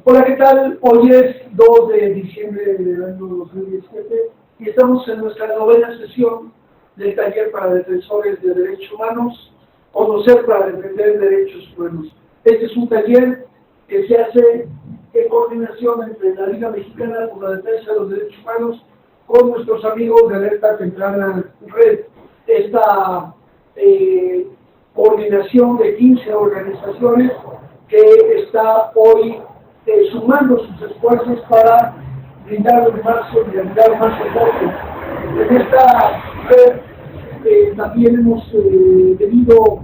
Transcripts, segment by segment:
Hola, ¿qué tal? Hoy es 2 de diciembre del año 2017 y estamos en nuestra novena sesión del taller para defensores de derechos humanos, Conocer para defender derechos humanos. Este es un taller que se hace en coordinación entre la Liga Mexicana por la Defensa de los Derechos Humanos con nuestros amigos de Alerta Temprana Red. Esta coordinación de 15 organizaciones que está hoy sumando sus esfuerzos para brindar más solidaridad, más soporte. En esta red también hemos venido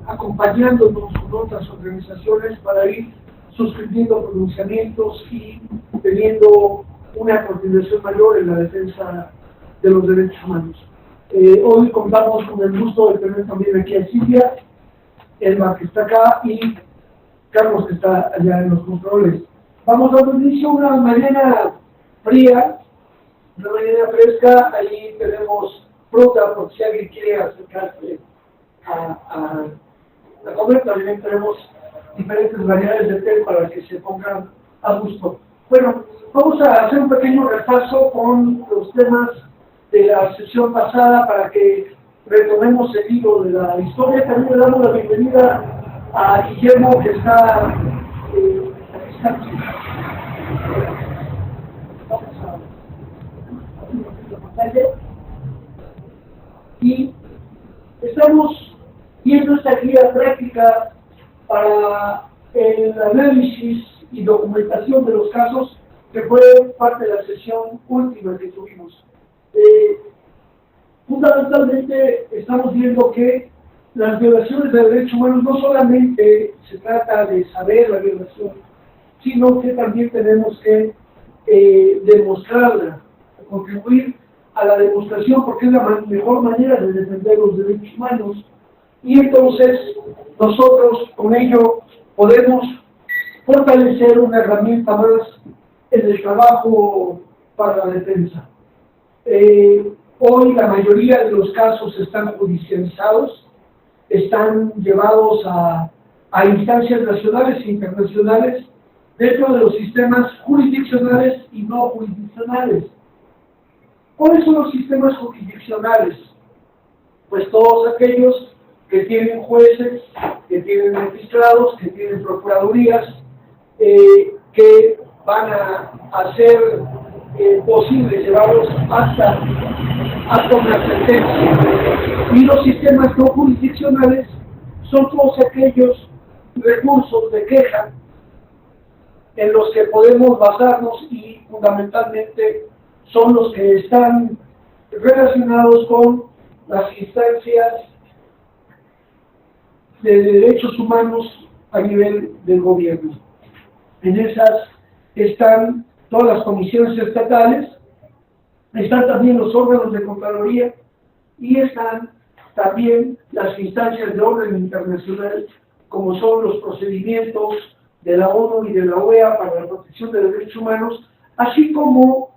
acompañándonos con otras organizaciones para ir suscribiendo pronunciamientos y teniendo una coordinación mayor en la defensa de los derechos humanos. Hoy contamos con el gusto de tener también aquí a Silvia, Elma que está acá y Carlos que está allá en los controles. Vamos a dar inicio a una mañana fría, una mañana fresca. Ahí tenemos fruta por si alguien quiere acercarse a comer. También tenemos diferentes variedades de té para que se pongan a gusto. Bueno, vamos a hacer un pequeño repaso con los temas de la sesión pasada para que retomemos el hilo de la historia. También le damos la bienvenida a Guillermo, que está aquí. Vamos a la pantalla. Y estamos viendo esta guía práctica para el análisis y documentación de los casos, que fue parte de la sesión última que tuvimos. Fundamentalmente estamos viendo que las violaciones de derechos humanos no solamente se trata de saber la violación, sino que también tenemos que demostrarla, contribuir a la demostración, porque es la mejor manera de defender los derechos humanos. Y entonces nosotros con ello podemos fortalecer una herramienta más en el trabajo para la defensa. Hoy la mayoría de los casos están judicializados, están llevados a instancias nacionales e internacionales dentro de los sistemas jurisdiccionales y no jurisdiccionales. ¿Cuáles son los sistemas jurisdiccionales? Pues todos aquellos que tienen jueces, que tienen magistrados, que tienen procuradurías, que van a hacer posible llevarlos hasta una sentencia. Y los sistemas no jurisdiccionales son todos aquellos recursos de queja en los que podemos basarnos y fundamentalmente son los que están relacionados con las instancias de derechos humanos a nivel del gobierno. En esas están todas las comisiones estatales, están también los órganos de Contraloría y están también las instancias de orden internacional, como son los procedimientos de la ONU y de la OEA para la protección de derechos humanos, así como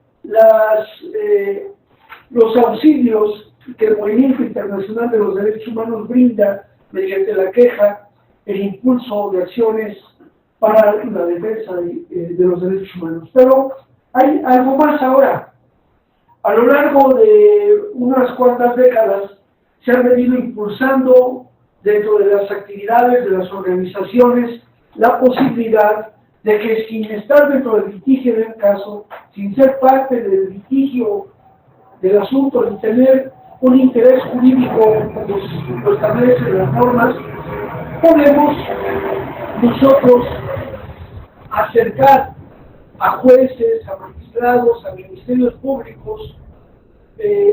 los auxilios que el Movimiento Internacional de los Derechos Humanos brinda mediante la queja, el impulso de acciones para la defensa de los derechos humanos. Pero hay algo más ahora. A lo largo de unas cuantas décadas se han venido impulsando dentro de las actividades de las organizaciones la posibilidad de que sin estar dentro del litigio del caso, sin ser parte del litigio del asunto, sin tener un interés jurídico como lo establecen las normas, podemos nosotros acercar a jueces, a magistrados, a ministerios públicos,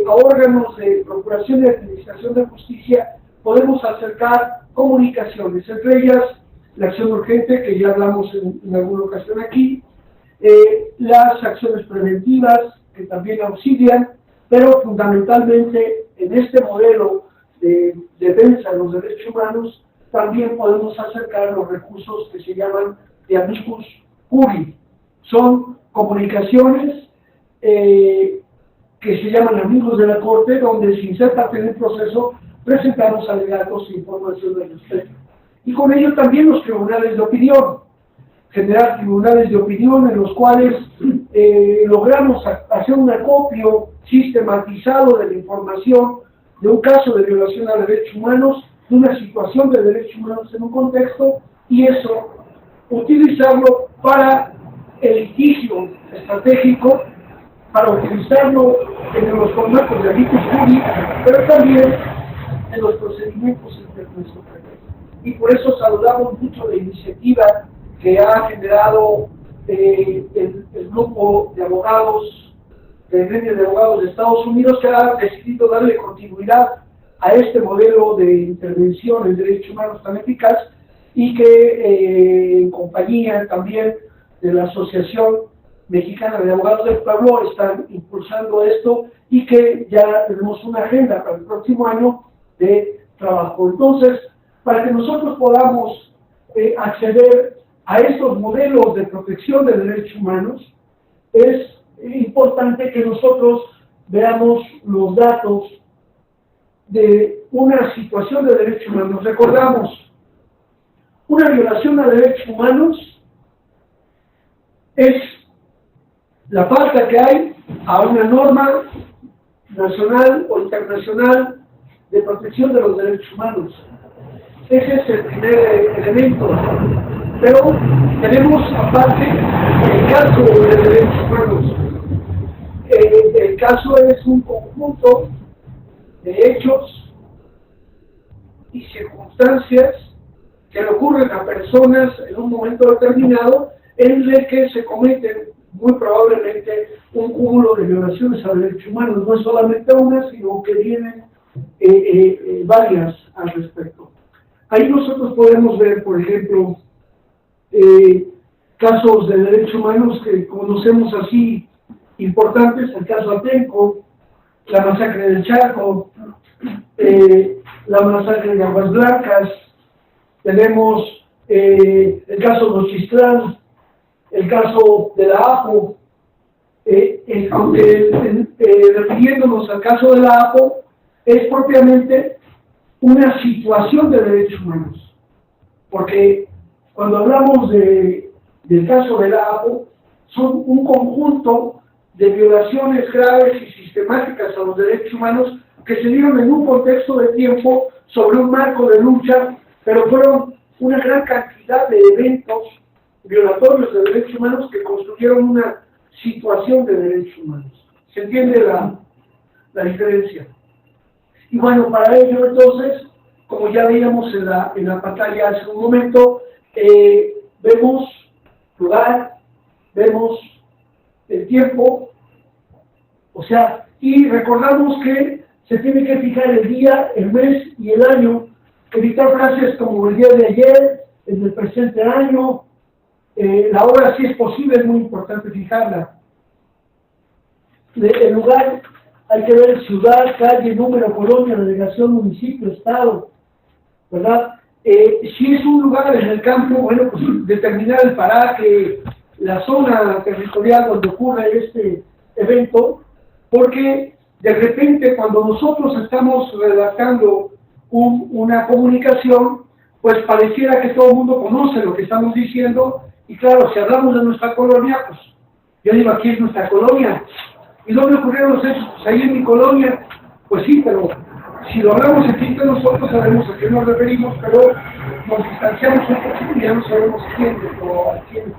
a órganos de procuración y administración de justicia, podemos acercar comunicaciones, entre ellas la acción urgente, que ya hablamos en alguna ocasión aquí, las acciones preventivas, que también auxilian, pero fundamentalmente en este modelo de defensa de los derechos humanos también podemos acercar los recursos que se llaman de amicus curiae. Son comunicaciones que se llaman amigos de la Corte, donde sin ser parte del proceso presentamos alegatos e información al respecto. Y con ello también los tribunales de opinión. generar tribunales de opinión en los cuales logramos hacer un acopio sistematizado de la información de un caso de violación a derechos humanos, de una situación de derechos humanos en un contexto, y eso utilizarlo para el litigio estratégico, para utilizarlo en los formatos de amicus curiae, pero también en los procedimientos internacionales. Y por eso saludamos mucho la iniciativa que ha generado el grupo de abogados, del gremio de abogados de Estados Unidos, que ha decidido darle continuidad a este modelo de intervención en derechos humanos tan eficaz, y que en compañía también de la Asociación Mexicana de Abogados del Pueblo están impulsando esto, y que ya tenemos una agenda para el próximo año de trabajo. Entonces, para que nosotros podamos acceder a estos modelos de protección de derechos humanos, es importante que nosotros veamos los datos de una situación de derechos humanos. Recordamos, una violación a derechos humanos es la falta que hay a una norma nacional o internacional de protección de los derechos humanos. Ese es el primer elemento. Pero tenemos aparte el caso de derechos humanos. El caso es un conjunto de hechos y circunstancias que le ocurren a personas en un momento determinado, en el que se cometen muy probablemente un cúmulo de violaciones a derechos humanos. No es solamente una, sino que vienen varias al respecto. Ahí nosotros podemos ver, por ejemplo, casos de derechos humanos que conocemos así importantes: el caso Atenco, la masacre del Chaco, la masacre de Aguas Blancas, tenemos el caso de Nochistlán, el caso de la APO, aunque refiriéndonos al caso de la APO, es propiamente una situación de derechos humanos, porque cuando hablamos del caso de la APO, son un conjunto de violaciones graves y sistemáticas a los derechos humanos que se dieron en un contexto de tiempo sobre un marco de lucha, pero fueron una gran cantidad de eventos violatorios de derechos humanos que construyeron una situación de derechos humanos. ¿Se entiende la diferencia? Y bueno, para ello entonces, como ya veíamos en la pantalla hace un momento, vemos lugar, vemos el tiempo, o sea, y recordamos que se tiene que fijar el día, el mes y el año, evitar frases como el día de ayer, el del presente año, la hora, si es posible, es muy importante fijarla. El lugar, hay que ver ciudad, calle, número, colonia, delegación, municipio, estado, ¿verdad? Si es un lugar en el campo, bueno, pues determinar el paraje, la zona territorial donde ocurre este evento, porque de repente cuando nosotros estamos redactando una comunicación, pues pareciera que todo el mundo conoce lo que estamos diciendo, y claro, si hablamos de nuestra colonia, pues yo digo, aquí es nuestra colonia. ¿Y dónde ocurrieron los hechos? Pues ahí en mi colonia. Pues sí, pero si lo hablamos aquí entre nosotros, sabemos a qué nos referimos, pero nos distanciamos un poquito y ya no sabemos quién o a quién.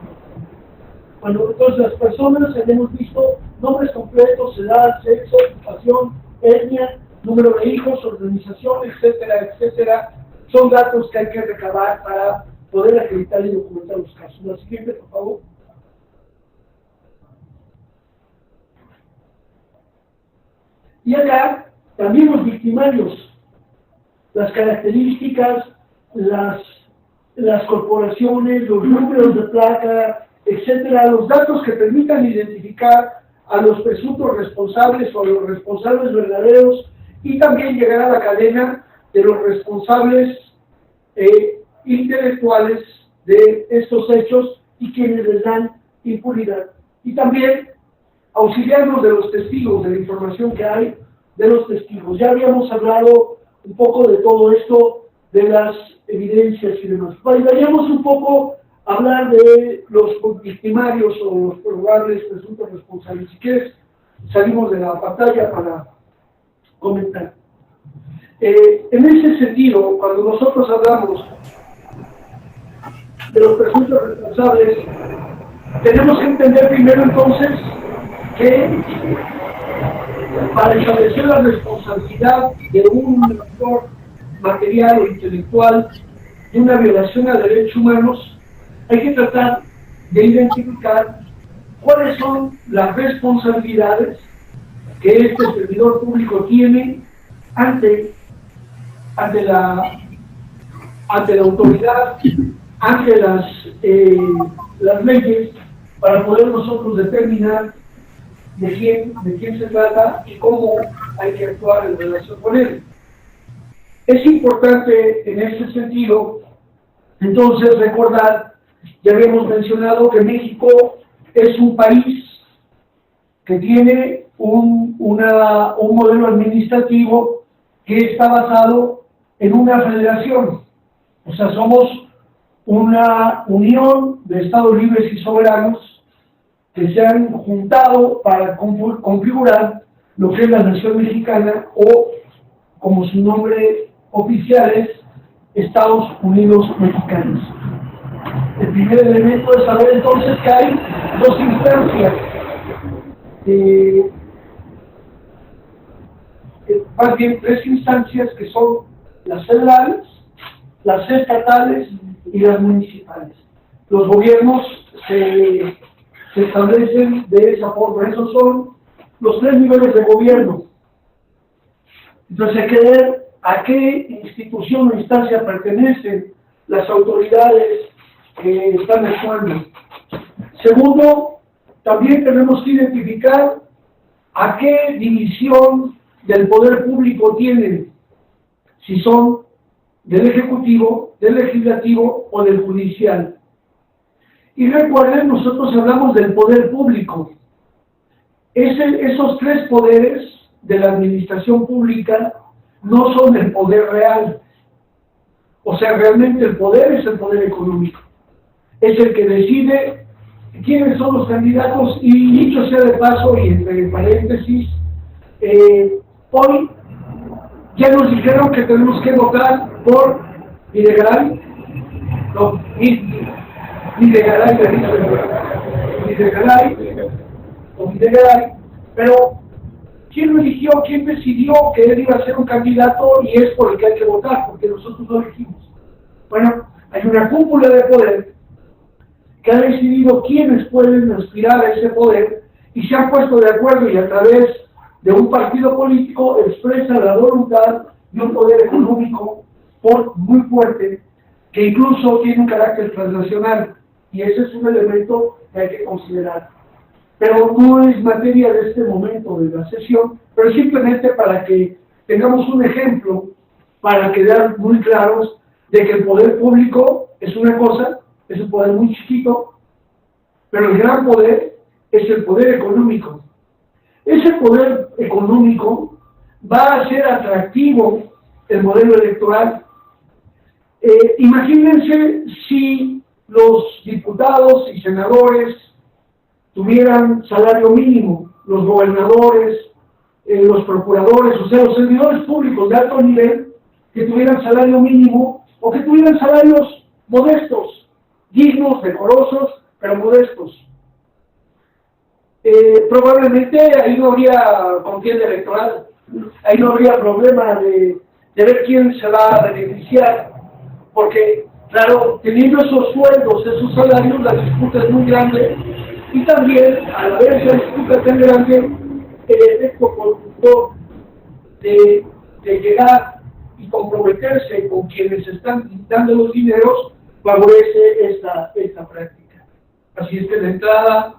Bueno, entonces las personas hemos visto nombres completos, edad, sexo, ocupación, etnia, número de hijos, organización, etcétera, etcétera. Son datos que hay que recabar para poder acreditar y documentar los casos. La siguiente, por favor. Y acá también los victimarios, las características, las corporaciones, los números de placa, etcétera, los datos que permitan identificar a los presuntos responsables o a los responsables verdaderos, y también llegar a la cadena de los responsables intelectuales de estos hechos y quienes les dan impunidad. Y también auxiliarnos de los testigos, de la información que hay de los testigos. Ya habíamos hablado un poco de todo esto, de las evidencias y demás. Vayamos un poco hablar de los victimarios o los probables presuntos responsables. Si quieres, salimos de la pantalla para comentar. En ese sentido, cuando nosotros hablamos de los presuntos responsables, tenemos que entender primero entonces que para establecer la responsabilidad de un actor material o intelectual de una violación a derechos humanos, hay que tratar de identificar cuáles son las responsabilidades que este servidor público tiene ante la autoridad, ante las leyes, para poder nosotros determinar de quién se trata y cómo hay que actuar en relación con él. Es importante en este sentido, entonces, recordar, ya habíamos mencionado que México es un país que tiene un modelo administrativo que está basado en una federación. O sea, somos una unión de estados libres y soberanos que se han juntado para configurar lo que es la nación mexicana, o como su nombre oficial es Estados Unidos Mexicanos. El primer elemento es saber entonces que hay dos instancias, más bien tres instancias, que son las federales, las estatales y las municipales. Los gobiernos se establecen de esa forma. Esos son los tres niveles de gobierno. Entonces hay que ver a qué institución o instancia pertenecen las autoridades que están actuando. Segundo, también tenemos que identificar a qué división del poder público tienen, si son del Ejecutivo, del Legislativo o del Judicial. Y recuerden, nosotros hablamos del poder público. Esos tres poderes de la administración pública no son el poder real. O sea, realmente el poder es el poder económico. Es el que decide quiénes son los candidatos, y dicho sea de paso y entre paréntesis, hoy ya nos dijeron que tenemos que votar por Videgaray, no, Videgaray, pero ¿quién lo eligió? ¿Quién decidió que él iba a ser un candidato y es por el que hay que votar? Porque nosotros no elegimos. Bueno, hay una cúpula de poder que ha decidido quiénes pueden aspirar a ese poder y se han puesto de acuerdo, y a través de un partido político expresa la voluntad de un poder económico muy fuerte, que incluso tiene un carácter transnacional, y ese es un elemento que hay que considerar. Pero no es materia de este momento de la sesión, pero simplemente para que tengamos un ejemplo, para quedar muy claros de que el poder público es una cosa, es un poder muy chiquito, pero el gran poder es el poder económico. Ese poder económico va a hacer atractivo el modelo electoral. Imagínense si los diputados y senadores tuvieran salario mínimo, los gobernadores, los procuradores, o sea, los servidores públicos de alto nivel, que tuvieran salario mínimo o que tuvieran salarios modestos, dignos, decorosos, pero modestos. Probablemente ahí no habría contienda electoral, ahí no habría problema de ver quién se va a beneficiar, porque, claro, teniendo esos sueldos, esos salarios, la disputa es muy grande, y también, a la vez la disputa tan grande, el efecto conductor de llegar y comprometerse con quienes están dando los dineros favorece esta práctica. Así es que de entrada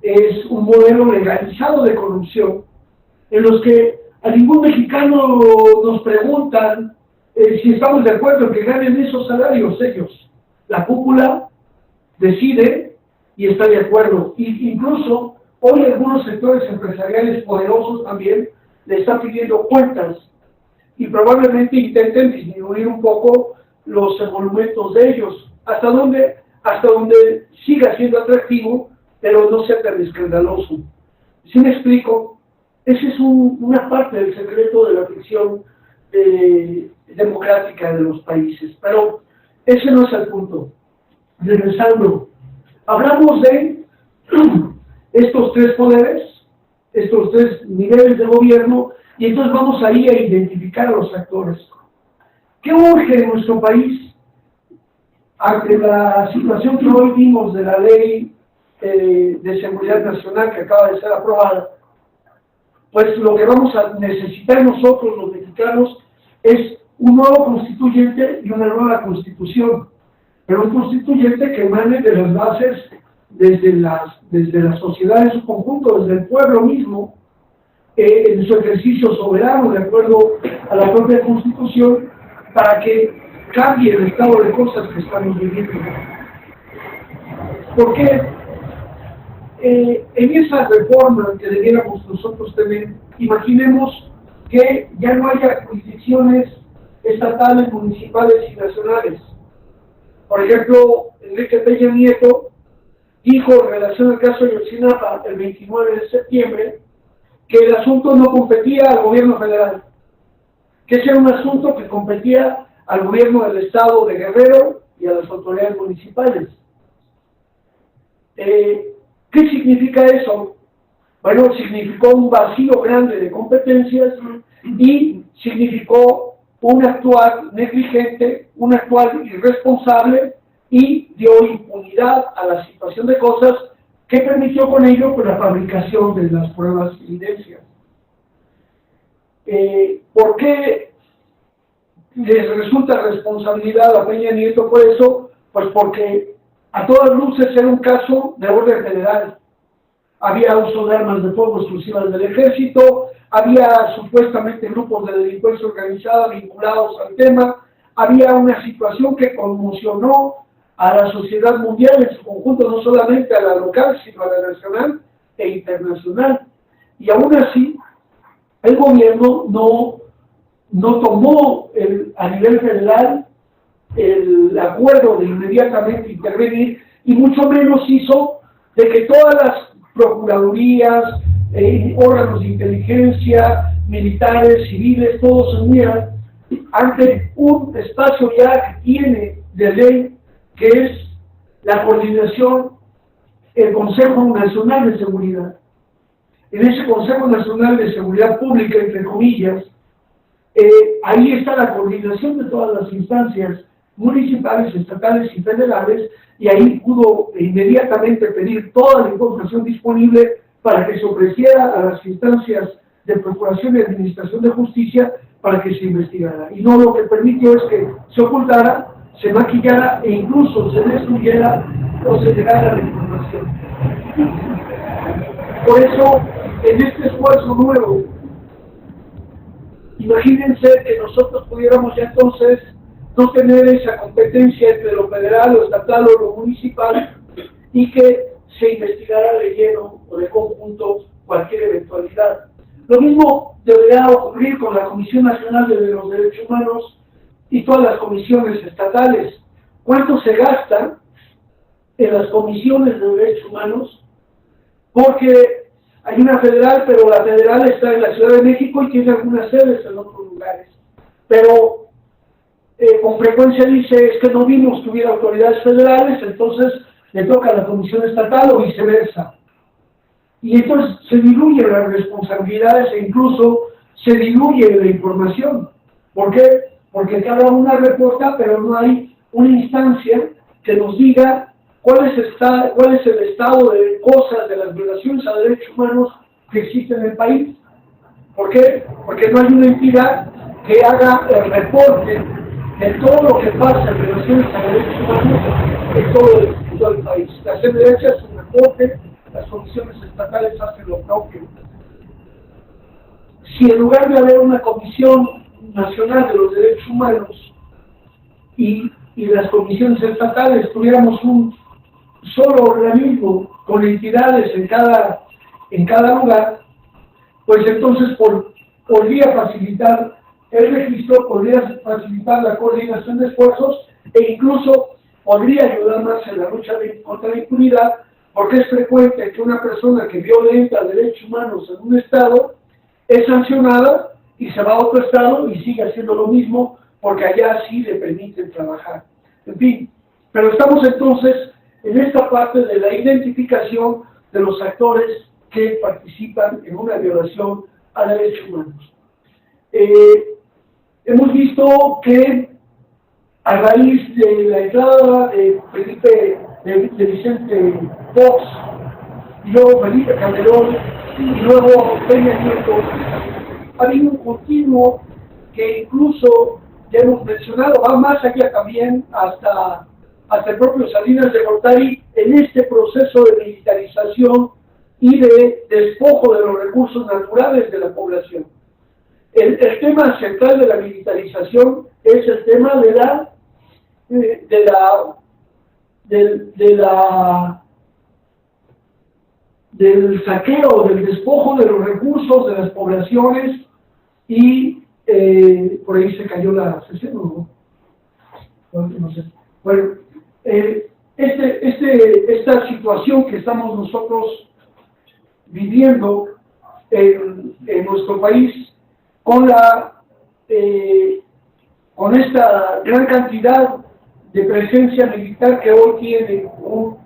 es un modelo legalizado de corrupción, en los que a ningún mexicano nos preguntan si estamos de acuerdo en que ganen esos salarios ellos. La cúpula decide y está de acuerdo. Incluso hoy algunos sectores empresariales poderosos también le están pidiendo cuentas y probablemente intenten disminuir un poco los emolumentos de ellos. ¿Hasta dónde? hasta donde siga siendo atractivo, pero no sea tan escandaloso. ¿Sí me explico? Ese es una parte del secreto de la ficción democrática de los países, pero ese no es el punto. Regresando, hablamos de estos tres poderes, estos tres niveles de gobierno, y entonces vamos ahí a identificar a los actores. ¿Qué urge en nuestro país ante la situación que hoy vimos de la ley de seguridad nacional que acaba de ser aprobada? Pues lo que vamos a necesitar nosotros, los mexicanos, es un nuevo constituyente y una nueva constitución, pero un constituyente que emane de las bases desde la sociedad en su conjunto, desde el pueblo mismo, en su ejercicio soberano, de acuerdo a la propia Constitución, para que cambie el estado de cosas que estamos viviendo. Porque en esa reforma que debiéramos nosotros tener, imaginemos que ya no haya jurisdicciones estatales, municipales y nacionales. Por ejemplo, Enrique Peña Nieto dijo en relación al caso de Ayotzinapa el 29 de septiembre que el asunto no competía al gobierno federal, que ese era un asunto que competía al gobierno del estado de Guerrero y a las autoridades municipales. ¿Qué significa eso? Bueno, significó un vacío grande de competencias y significó un actuar negligente, un actuar irresponsable y dio impunidad a la situación de cosas que permitió con ello pues, la fabricación de las pruebas y evidencias. ¿Por qué les resulta responsabilidad a Peña Nieto por eso? Pues porque a todas luces era un caso de orden federal. Había uso de armas de fuego exclusivas del ejército, había supuestamente grupos de delincuencia organizada vinculados al tema, había una situación que conmocionó a la sociedad mundial en su conjunto, no solamente a la local, sino a la nacional e internacional. Y aún así, el gobierno no tomó a nivel federal el acuerdo de inmediatamente intervenir, y mucho menos hizo de que todas las procuradurías, órganos de inteligencia, militares, civiles, todos se unieran ante un espacio ya que tiene de ley, que es la coordinación, el Consejo Nacional de Seguridad. En ese Consejo Nacional de Seguridad Pública, entre comillas, ahí está la coordinación de todas las instancias municipales, estatales y federales, y ahí pudo inmediatamente pedir toda la información disponible para que se ofreciera a las instancias de procuración y administración de justicia para que se investigara. Y no, lo que permitió es que se ocultara, se maquillara e incluso se destruyera o se negara la información. Por eso, en este esfuerzo nuevo, imagínense que nosotros pudiéramos ya entonces no tener esa competencia entre lo federal, lo estatal o lo municipal, y que se investigara de lleno o de conjunto cualquier eventualidad. Lo mismo debería ocurrir con la Comisión Nacional de los Derechos Humanos y todas las comisiones estatales. ¿Cuánto se gasta en las comisiones de derechos humanos? Porque hay una federal, pero la federal está en la Ciudad de México y tiene algunas sedes en otros lugares. Pero con frecuencia dice, es que no vimos que hubiera autoridades federales, entonces le toca a la comisión estatal o viceversa. Y entonces se diluyen las responsabilidades e incluso se diluye la información. ¿Por qué? Porque cada una reporta, pero no hay una instancia que nos diga cuál es el estado de cosas, de las violaciones a derechos humanos que existen en el país. ¿Por qué? Porque no hay una entidad que haga el reporte de todo lo que pasa en relaciones a derechos humanos en todo el país. La CNDH hace un reporte, las comisiones estatales hacen lo propio. Si en lugar de haber una Comisión Nacional de los Derechos Humanos y las comisiones estatales tuviéramos un solo organismo con entidades en cada lugar, pues entonces podría facilitar el registro, podría facilitar la coordinación de esfuerzos e incluso podría ayudar más en la lucha contra la impunidad, porque es frecuente que una persona que violenta derechos humanos en un estado es sancionada y se va a otro estado y sigue haciendo lo mismo, porque allá sí le permiten trabajar. En fin, pero estamos entonces en esta parte de la identificación de los actores que participan en una violación a derechos humanos. Hemos visto que a raíz de la entrada de Vicente Fox, y luego Felipe Calderón, y luego Peña Nieto, ha habido un continuo que incluso, ya hemos mencionado, va más allá también hasta el propio Salinas de Gortari, en este proceso de militarización y de despojo de los recursos naturales de la población. El tema central de la militarización es el tema del saqueo, del despojo de los recursos de las poblaciones y por ahí se cayó la sesión, ¿no? No sé. Bueno, esta situación que estamos nosotros viviendo en nuestro país con esta gran cantidad de presencia militar que hoy tiene un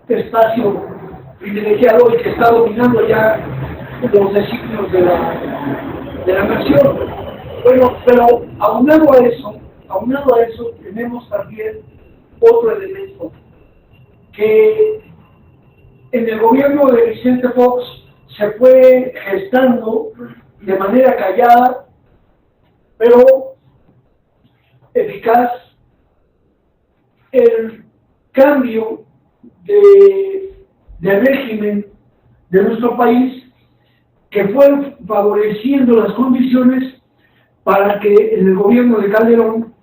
espacio privilegiado y que está dominando ya los designios de la nación. Bueno, pero aunado a eso, tenemos también otro elemento, que en el gobierno de Vicente Fox se fue gestando de manera callada, pero eficaz, el cambio de régimen de nuestro país, que fue favoreciendo las condiciones para que en el gobierno de Calderón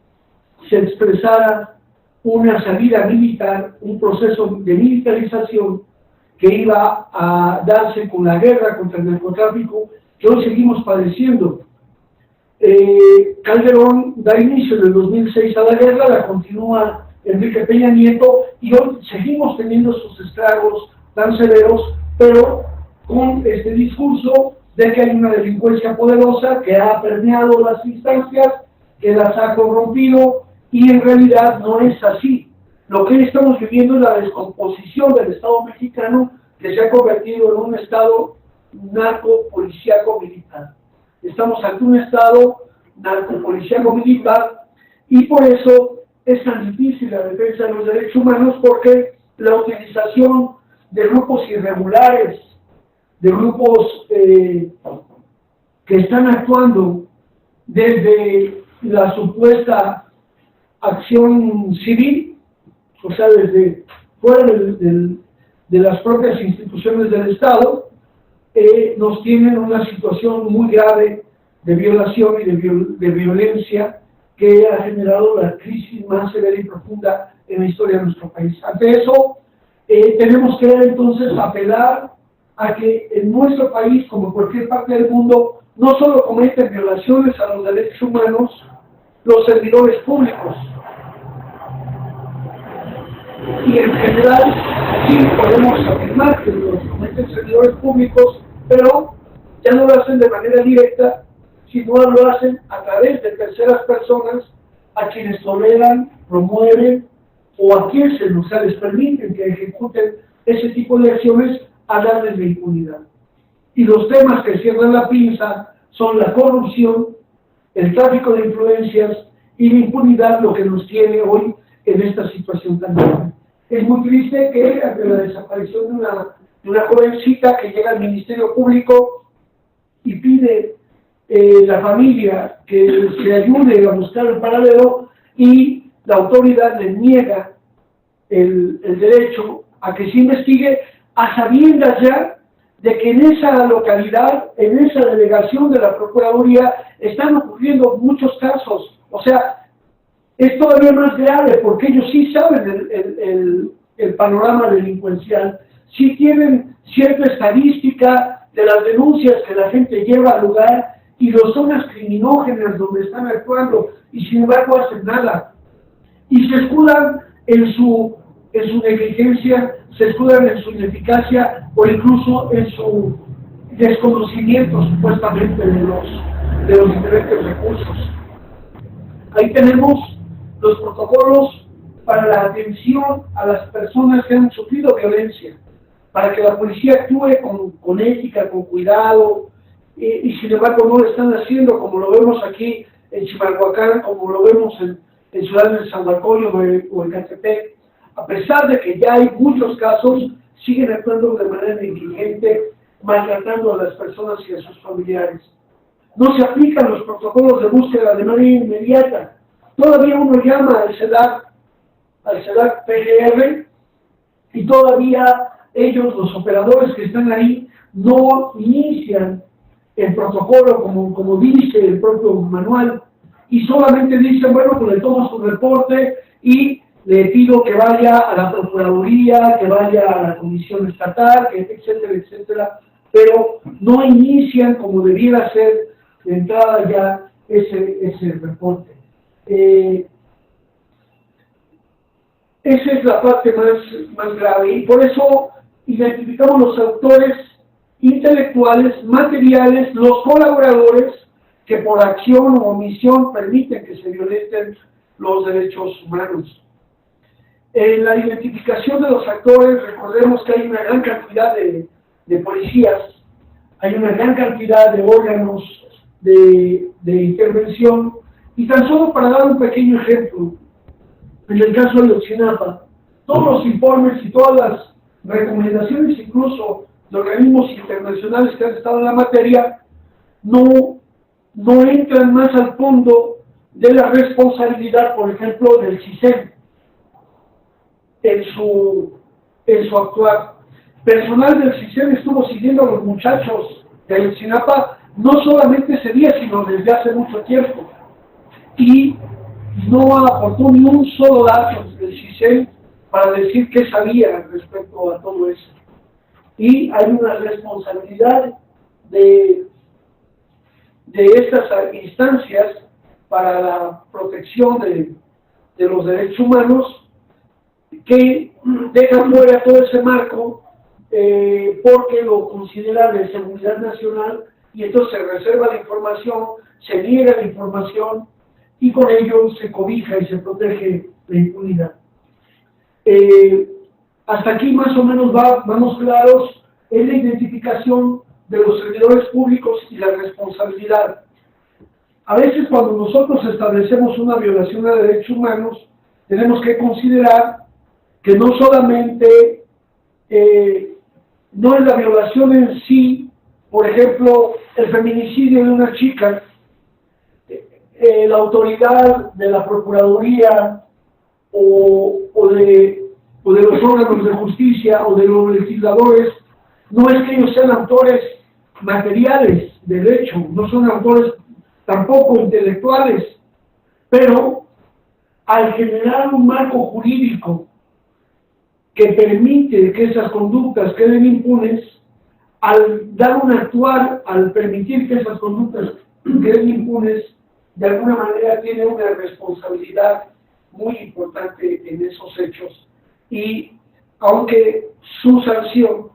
se expresara una salida militar, un proceso de militarización que iba a darse con la guerra contra el narcotráfico que hoy seguimos padeciendo. Calderón da inicio en el 2006 a la guerra, la continúa Enrique Peña Nieto y hoy seguimos teniendo sus estragos tan severos, pero con este discurso de que hay una delincuencia poderosa que ha permeado las instancias, que las ha corrompido, y en realidad no es así. Lo que estamos viviendo es la descomposición del Estado mexicano, que se ha convertido en un Estado narco-policíaco militar. Estamos ante un Estado narco-policíaco militar y por eso es tan difícil la defensa de los derechos humanos, porque la utilización de grupos irregulares, de grupos que están actuando desde la supuesta acción civil, o sea, desde fuera de las propias instituciones del Estado, nos tienen una situación muy grave de violación y de violencia que ha generado la crisis más severa y profunda en la historia de nuestro país. Ante eso, tenemos que entonces apelar a que en nuestro país, como en cualquier parte del mundo, no solo cometen violaciones a los derechos humanos los servidores públicos, y en general sí podemos afirmar que los cometen servidores públicos, pero ya no lo hacen de manera directa, sino lo hacen a través de terceras personas a quienes toleran, promueven o aquiescen, o sea, les permiten que ejecuten ese tipo de acciones a darles la impunidad. Y los temas que cierran la pinza son la corrupción, el tráfico de influencias y la impunidad, lo que nos tiene hoy en esta situación tan grave. Es muy triste que ante la desaparición de una jovencita que llega al Ministerio Público y pide la familia que se ayude a buscar el paradero, y la autoridad le niega el derecho a que se investigue, a sabiendas ya de que en esa localidad, en esa delegación de la Procuraduría, están ocurriendo muchos casos. O sea, es todavía más grave porque ellos sí saben el panorama delincuencial, sí tienen cierta estadística de las denuncias que la gente lleva al lugar y las zonas criminógenas donde están actuando, y sin embargo hacen nada. y se escudan en su negligencia, se escudan en su ineficacia o incluso en su desconocimiento supuestamente de los diferentes recursos. Ahí tenemos los protocolos para la atención a las personas que han sufrido violencia, para que la policía actúe con ética, con cuidado, y sin embargo no lo están haciendo, como lo vemos aquí en Chimalhuacán, como lo vemos en Ciudad de San Marcollo o en Catepec. A pesar de que ya hay muchos casos, siguen actuando de manera negligente, maltratando a las personas y a sus familiares. No se aplican los protocolos de búsqueda de manera inmediata. Todavía uno llama al CEDAC PGR, y todavía ellos, los operadores que están ahí, no inician el protocolo como dice el propio manual, y solamente dicen, bueno, pues le tomo su reporte y le pido que vaya a la Procuraduría, que vaya a la Comisión Estatal, etcétera, etcétera, pero no inician como debiera ser de entrada ya ese reporte. Esa es la parte más grave, y por eso identificamos los autores intelectuales, materiales, los colaboradores que por acción o omisión permiten que se violenten los derechos humanos. En la identificación de los actores, recordemos que hay una gran cantidad de policías, hay una gran cantidad de órganos de intervención, y tan solo para dar un pequeño ejemplo, en el caso de Ayotzinapa, todos los informes y todas las recomendaciones, incluso de organismos internacionales que han estado en la materia, no entran más al fondo de la responsabilidad, por ejemplo, del CISEN en su actuar. Personal del CISEN estuvo siguiendo a los muchachos de Ayotzinapa no solamente ese día, sino desde hace mucho tiempo, y no aportó ni un solo dato del CISEN para decir qué sabía respecto a todo eso. Y hay una responsabilidad de estas instancias para la protección de los derechos humanos, que dejan fuera todo ese marco porque lo considera de seguridad nacional, y entonces se reserva la información, se niega la información, y con ello se cobija y se protege la impunidad. Hasta aquí más o menos vamos claros en la identificación de los servidores públicos y la responsabilidad. A veces cuando nosotros establecemos una violación de derechos humanos, tenemos que considerar que no solamente no es la violación en sí, por ejemplo, el feminicidio de una chica, la autoridad de la Procuraduría o de los órganos de justicia o de los legisladores, no es que ellos sean autores materiales del hecho, no son autores tampoco intelectuales, pero al generar un marco jurídico que permite que esas conductas queden impunes, al dar un actuar, al permitir que esas conductas queden impunes, de alguna manera tiene una responsabilidad muy importante en esos hechos, y aunque su sanción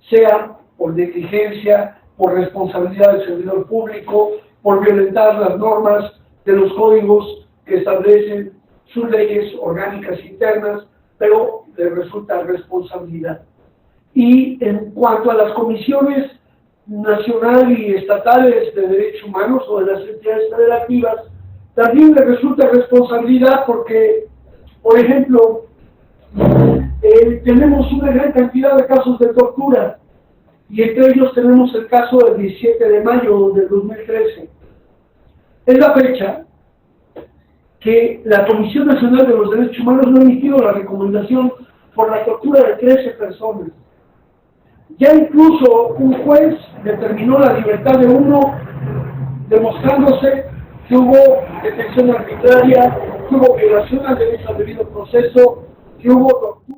sea por negligencia, por responsabilidad del servidor público, por violentar las normas de los códigos que establecen sus leyes orgánicas internas, pero le resulta responsabilidad. Y en cuanto a las comisiones nacionales y estatales de derechos humanos o de las entidades federativas, también le resulta responsabilidad porque, por ejemplo, tenemos una gran cantidad de casos de tortura, y entre ellos tenemos el caso del 17 de mayo del 2013. Es la fecha que la Comisión Nacional de los Derechos Humanos no ha emitido la recomendación por la tortura de 13 personas. Ya incluso un juez determinó la libertad de uno, demostrándose que hubo detención arbitraria, que hubo violación al derecho al debido proceso, que hubo tortura.